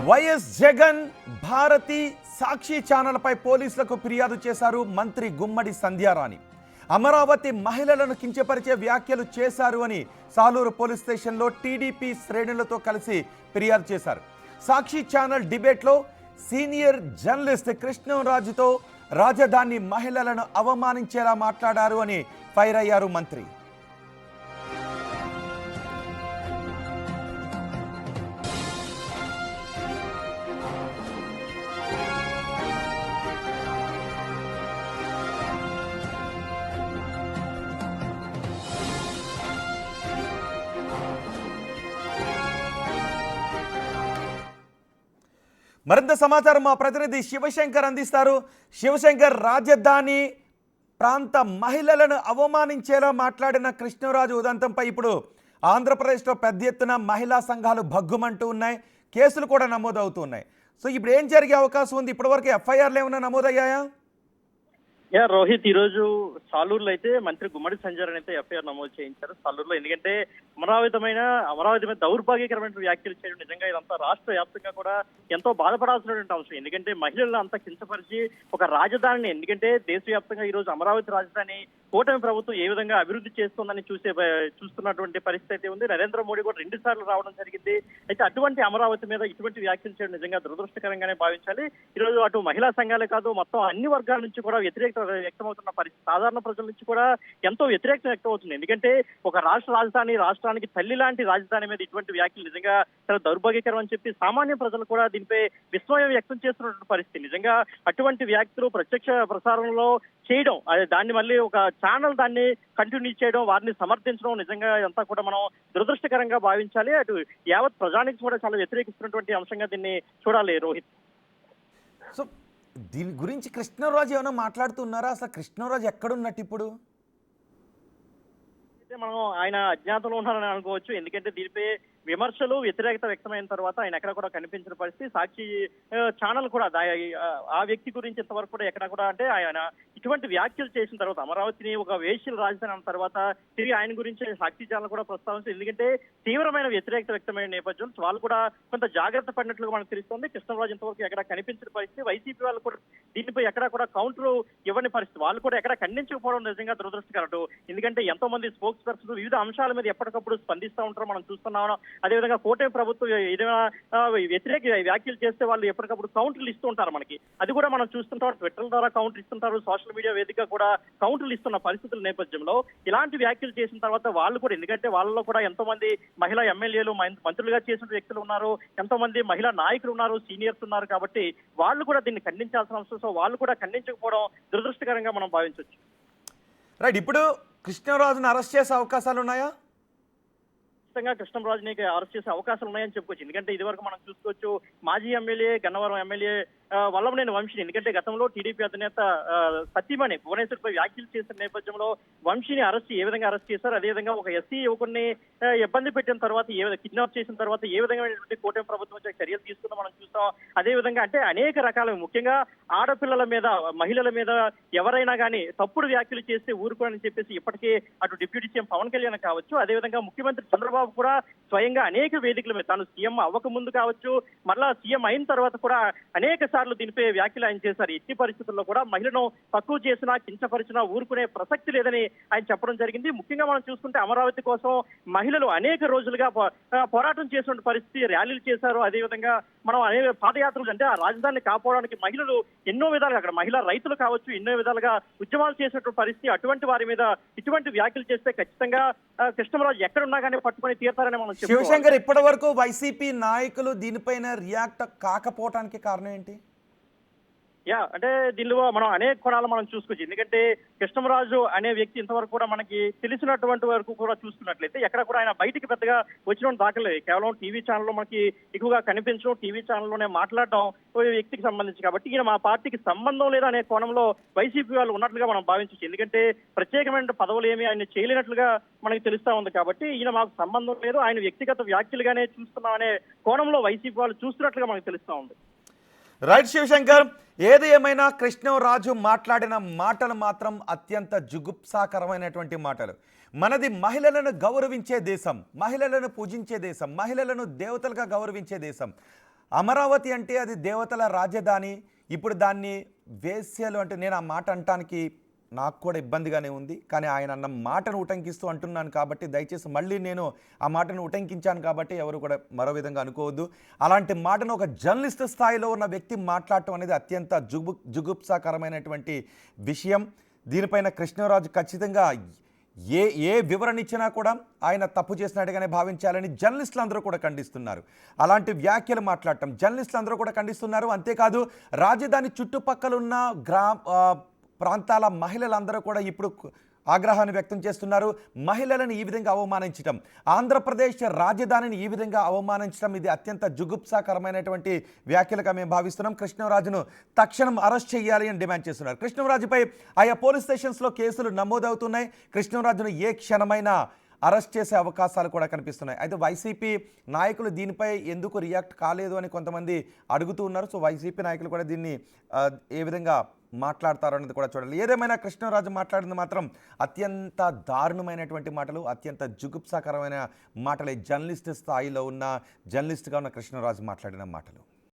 YS Jagan Bharati సాక్షి ఛానల్పై పోలీసులకు ఫిర్యాదు చేశారు మంత్రి గుమ్మడి సంధ్యారాణి. అమరావతి మహిళలను కించపరిచే వ్యాఖ్యలు చేశారు అని సాలూరు పోలీస్ స్టేషన్లో టీడీపీ శ్రేణులతో కలిసి ఫిర్యాదు చేశారు. సాక్షి ఛానల్ డిబేట్లో సీనియర్ జర్నలిస్ట్ కృష్ణంరాజుతో రాజధాని మహిళలను అవమానించేలా మాట్లాడారు అని ఫైర్ అయ్యారు మంత్రి. మరింత సమాచారం మా ప్రతినిధి శివశంకర్ అందిస్తారు. శివశంకర్, రాజధాని ప్రాంత మహిళలను అవమానించేలా మాట్లాడిన కృష్ణరాజు ఉదంతంపై ఇప్పుడు ఆంధ్రప్రదేశ్లో పెద్ద ఎత్తున మహిళా సంఘాలు భగ్గుమంటూ ఉన్నాయి, కేసులు కూడా నమోదవుతున్నాయి. సో ఇప్పుడు ఏం జరిగే అవకాశం ఉంది? ఇప్పటివరకు ఎఫ్ఐఆర్లు ఏమైనా నమోదయ్యాయా? రోహిత్, ఈ రోజు సాలూరులో అయితే మంత్రి గుమ్మడి సంధ్యారాణి అయితే ఎఫ్ఐఆర్ నమోదు చేయించారు సాలూరులో. ఎందుకంటే అమరావతి మీద దౌర్భాగ్యకరమైన వ్యాఖ్యలు చేయడం నిజంగా ఇదంతా రాష్ట్ర వ్యాప్తంగా కూడా ఎంతో బాధపడాల్సినటువంటి అంశం. ఎందుకంటే మహిళలను అంతా కించపరిచి ఒక రాజధానిని, ఎందుకంటే దేశవ్యాప్తంగా ఈ రోజు అమరావతి రాజధాని కూటమి ప్రభుత్వం ఏ విధంగా అభివృద్ధి చేస్తుందని చూస్తున్నటువంటి పరిస్థితి అయితే ఉంది. నరేంద్ర మోడీ కూడా 2 సార్లు రావడం జరిగింది. అయితే అటువంటి అమరావతి మీద ఇటువంటి వ్యాఖ్యలు చేయడం నిజంగా దురదృష్టకరంగానే భావించాలి. ఈ రోజు అటు మహిళా సంఘాలే కాదు, మొత్తం అన్ని వర్గాల నుంచి కూడా వ్యతిరేకత వ్యక్తమవుతున్న పరిస్థితి, సాధారణ ప్రజల నుంచి కూడా ఎంతో వ్యతిరేకత వ్యక్తమవుతుంది. ఎందుకంటే ఒక రాష్ట్రానికి తల్లి లాంటి రాజధాని మీద ఇటువంటి వ్యాఖ్యలు నిజంగా చాలా దౌర్భాగ్యకరం అని చెప్పి సామాన్య ప్రజలు కూడా దీనిపై విస్మయం వ్యక్తం చేస్తున్నటువంటి పరిస్థితి. నిజంగా అటువంటి వ్యాఖ్యలు ప్రత్యక్ష ప్రసారంలో చేయడం, దాన్ని మళ్ళీ ఒక ఛానల్ దాన్ని కంటిన్యూ చేయడం, వారిని సమర్థించడం నిజంగా అంతా కూడా మనం దురదృష్టకరంగా భావించాలి. అటు యావత్ ప్రజానికి కూడా చాలా వ్యతిరేకిస్తున్నటువంటి అంశంగా దీన్ని చూడాలి రోహిత్. సో దీని గురించి కృష్ణరాజు ఏమైనా మాట్లాడుతున్నారా? అసలు కృష్ణరాజు ఎక్కడున్నట్టు ఇప్పుడు? అయితే మనం ఆయన అజ్ఞాతంలో ఉన్నారని అనుకోవచ్చు. ఎందుకంటే దీనిపై విమర్శలు వ్యతిరేకత వ్యక్తమైన తర్వాత ఆయన ఎక్కడ కూడా కనిపించిన పరిస్థితి. సాక్షి ఛానల్ కూడా ఆ వ్యక్తి గురించి ఇంతవరకు కూడా ఎక్కడ కూడా, అంటే ఆయన ఇటువంటి వ్యాఖ్యలు చేసిన తర్వాత అమరావతిని ఒక వేశ్యల రాజధాని అన్న తర్వాత తిరిగి ఆయన గురించి సాక్షి ఛానల్ కూడా ప్రస్తావించారు. ఎందుకంటే తీవ్రమైన వ్యతిరేకత వ్యక్తమైన నేపథ్యం వాళ్ళు కూడా కొంత జాగ్రత్త పడినట్లుగా మనకు తెలుస్తోంది. కృష్ణరాజు ఇంతవరకు ఎక్కడ కనిపించిన పరిస్థితి. వైసీపీ వాళ్ళు కూడా దీనిపై ఎక్కడ కూడా కౌంటర్ ఇవ్వని పరిస్థితి, వాళ్ళు కూడా ఎక్కడ ఖండించకపోవడం నిజంగా దురదృష్టకరం. ఎందుకంటే ఎంతో మంది స్పోక్స్ పర్సన్ వివిధ అంశాల మీద ఎప్పటికప్పుడు స్పందిస్తూ ఉంటారో మనం చూస్తున్నాం. అదేవిధంగా కూటమి ప్రభుత్వం ఏదైనా వ్యతిరేక వ్యాఖ్యలు చేస్తే వాళ్ళు ఎప్పటికప్పుడు కౌంటర్లు ఇస్తూ ఉంటారు మనకి. అది కూడా మనం చూస్తుంటాం, ట్విట్టర్ ద్వారా కౌంటర్ ఇస్తుంటారు, సోషల్ మీడియా వేదిక కూడా కౌంటర్లు ఇస్తున్న పరిస్థితుల నేపథ్యంలో ఇలాంటి వ్యాఖ్యలు చేసిన తర్వాత వాళ్ళు కూడా, ఎందుకంటే వాళ్ళలో కూడా ఎంతో మంది మహిళా ఎమ్మెల్యేలు మంత్రులుగా చేసిన వ్యక్తులు ఉన్నారు, ఎంతో మంది మహిళా నాయకులు ఉన్నారు, సీనియర్స్ ఉన్నారు. కాబట్టి వాళ్ళు కూడా దీన్ని ఖండించాల్సిన అవసరం. సో వాళ్ళు కూడా ఖండించకపోవడం దురదృష్టకరంగా మనం భావించవచ్చు. రైట్, ఇప్పుడు కృష్ణరాజును అరెస్ట్ చేసే అవకాశాలు ఉన్నాయా? కృష్ణరాజుని అరెస్ట్ చేసే అవకాశాలు ఉన్నాయని చెప్పుకోవచ్చు. ఎందుకంటే ఇదివరకు మనం చూసుకోవచ్చు, మాజీ ఎమ్మెల్యే గన్నవరం ఎమ్మెల్యే వల్లభనేని వంశీని, ఎందుకంటే గతంలో టీడీపీ అధినేత సతీమణి భువనేశ్వర్పై వ్యాఖ్యలు చేసిన నేపథ్యంలో వంశీని ఏ విధంగా అరెస్ట్ చేశారు, అదేవిధంగా ఒక ఎస్సీ యువకుడిని ఇబ్బంది పెట్టిన తర్వాత కిడ్నాప్ చేసిన తర్వాత ఏ విధమైనటువంటి కూటమి ప్రభుత్వం చర్యలు తీసుకుందో మనం చూస్తాం. అదేవిధంగా అంటే అనేక రకాల, ముఖ్యంగా ఆడపిల్లల మీద, మహిళల మీద ఎవరైనా కానీ తప్పుడు వ్యాఖ్యలు చేస్తే ఊరుకోని చెప్పేసి ఇప్పటికే అటు డిప్యూటీ సీఎం పవన్ కళ్యాణ్ కావచ్చు, అదేవిధంగా ముఖ్యమంత్రి చంద్రబాబు కూడా స్వయంగా అనేక వేదికల మీద, తాను సీఎం అవ్వక ముందు కావచ్చు, మళ్ళా సీఎం అయిన తర్వాత కూడా అనేక సార్లు దీనిపై వ్యాఖ్యలు ఆయన చేశారు. ఎట్టి పరిస్థితుల్లో కూడా మహిళను తక్కువ చేసినా, కించపరిచినా ఊరుకునే ప్రసక్తి లేదని ఆయన చెప్పడం జరిగింది. ముఖ్యంగా మనం చూసుకుంటే అమరావతి కోసం మహిళలు అనేక రోజులుగా పోరాటం చేసిన పరిస్థితి, ర్యాలీలు చేశారు. అదేవిధంగా మనం అనేక పాదయాత్రలు, అంటే ఆ రాజధానిని కాపాడడానికి మహిళలు ఎన్నో విధాలుగా, అక్కడ మహిళా రైతులు కావచ్చు, ఎన్నో విధాలుగా ఉద్యమాలు చేసినటువంటి పరిస్థితి. అటువంటి వారి మీద ఇటువంటి వ్యాఖ్యలు చేస్తే ఖచ్చితంగా కృష్ణరాజు ఎక్కడున్నా కానీ పట్టుకొని తీరుతారని మనం చెప్పుకోవాలి. శివశంకర్, ఇప్పటి వరకు వైసీపీ నాయకులు దీనిపైన రియాక్ట్ కాకపోవడానికి కారణం ఏంటి? అంటే దీనిలో మనం అనేక కోణాలు మనం చూసుకోవచ్చు. ఎందుకంటే కృష్ణరాజు అనే వ్యక్తి ఇంతవరకు కూడా మనకి తెలిసినటువంటి వరకు కూడా చూసుకున్నట్లయితే ఎక్కడ కూడా ఆయన బయటికి పెద్దగా వచ్చిన దాఖలేదు. కేవలం టీవీ ఛానల్లో మనకి ఎక్కువగా కనిపించడం, టీవీ ఛానల్లోనే మాట్లాడడం వ్యక్తికి సంబంధించి. కాబట్టి ఈయన మా పార్టీకి సంబంధం లేదా అనే కోణంలో వైసీపీ వాళ్ళు ఉన్నట్లుగా మనం భావించవచ్చు. ఎందుకంటే ప్రత్యేకమైన పదవులు ఏమి ఆయన చేయలేనట్లుగా మనకి తెలుస్తా ఉంది. కాబట్టి ఈయన మాకు సంబంధం లేదు, ఆయన వ్యక్తిగత వ్యాఖ్యలుగానే చూస్తున్నాం అనే కోణంలో వైసీపీ వాళ్ళు చూస్తున్నట్లుగా మనకు తెలుస్తా ఉంది. రైట్ శివశంకర్, ఏది ఏమైనా కృష్ణరాజు మాట్లాడిన మాటలు మాత్రం అత్యంత జుగుప్సాకరమైనటువంటి మాటలు. మనది మహిళలను గౌరవించే దేశం, మహిళలను పూజించే దేశం, మహిళలను దేవతలుగా గౌరవించే దేశం. అమరావతి అంటే అది దేవతల రాజధాని. ఇప్పుడు దాన్ని వేశ్యలు అంటే నేను ఆ మాట అనటానికి నాకు కూడా ఇబ్బందిగానే ఉంది. కానీ ఆయన అన్న మాటను ఉటంకిస్తూ అంటున్నాను కాబట్టి దయచేసి మళ్ళీ నేను ఆ మాటను ఉటంకించాను కాబట్టి ఎవరు కూడా మరో విధంగా అనుకోవద్దు. అలాంటి మాటను ఒక జర్నలిస్ట్ స్థాయిలో ఉన్న వ్యక్తి మాట్లాడటం అనేది అత్యంత జుగుప్సాకరమైనటువంటి విషయం. దీనిపైన కృష్ణరాజు ఖచ్చితంగా ఏ ఏ వివరణ ఇచ్చినా కూడా ఆయన తప్పు చేసినట్టుగానే భావించాలని జర్నలిస్టులు అందరూ కూడా ఖండిస్తున్నారు. అలాంటి వ్యాఖ్యలు మాట్లాడటం జర్నలిస్టులు అందరూ కూడా ఖండిస్తున్నారు. అంతేకాదు రాజధాని చుట్టుపక్కలున్న ప్రాంతాల మహిళలందరూ కూడా ఇప్పుడు ఆగ్రహాన్ని వ్యక్తం చేస్తున్నారు. మహిళలను ఈ విధంగా అవమానించడం, ఆంధ్రప్రదేశ్ రాజధానిని ఈ విధంగా అవమానించడం ఇది అత్యంత జుగుప్సాకరమైనటువంటి వ్యాఖ్యలుగా మేము భావిస్తున్నాం. కృష్ణరాజును తక్షణం అరెస్ట్ చేయాలి అని డిమాండ్ చేస్తున్నారు. కృష్ణరాజుపై ఆయా పోలీస్ స్టేషన్స్లో కేసులు నమోదవుతున్నాయి. కృష్ణరాజును ఏ క్షణమైనా అరెస్ట్ చేసే అవకాశాలు కూడా కనిపిస్తున్నాయి. అయితే వైసీపీ నాయకులు దీనిపై ఎందుకు రియాక్ట్ కాలేదు అని కొంతమంది అడుగుతూ ఉన్నారు. సో వైసీపీ నాయకులు కూడా దీన్ని ఏ విధంగా మాట్లాడతారు అనేది కూడా చూడాలి. ఏదేమైనా కృష్ణరాజు మాట్లాడింది మాత్రం అత్యంత దారుణమైనటువంటి మాటలు, అత్యంత జుగుప్సాకరమైన మాటలే. జర్నలిస్ట్ స్థాయిలో ఉన్న జర్నలిస్ట్గా ఉన్న కృష్ణరాజు మాట్లాడిన మాటలు.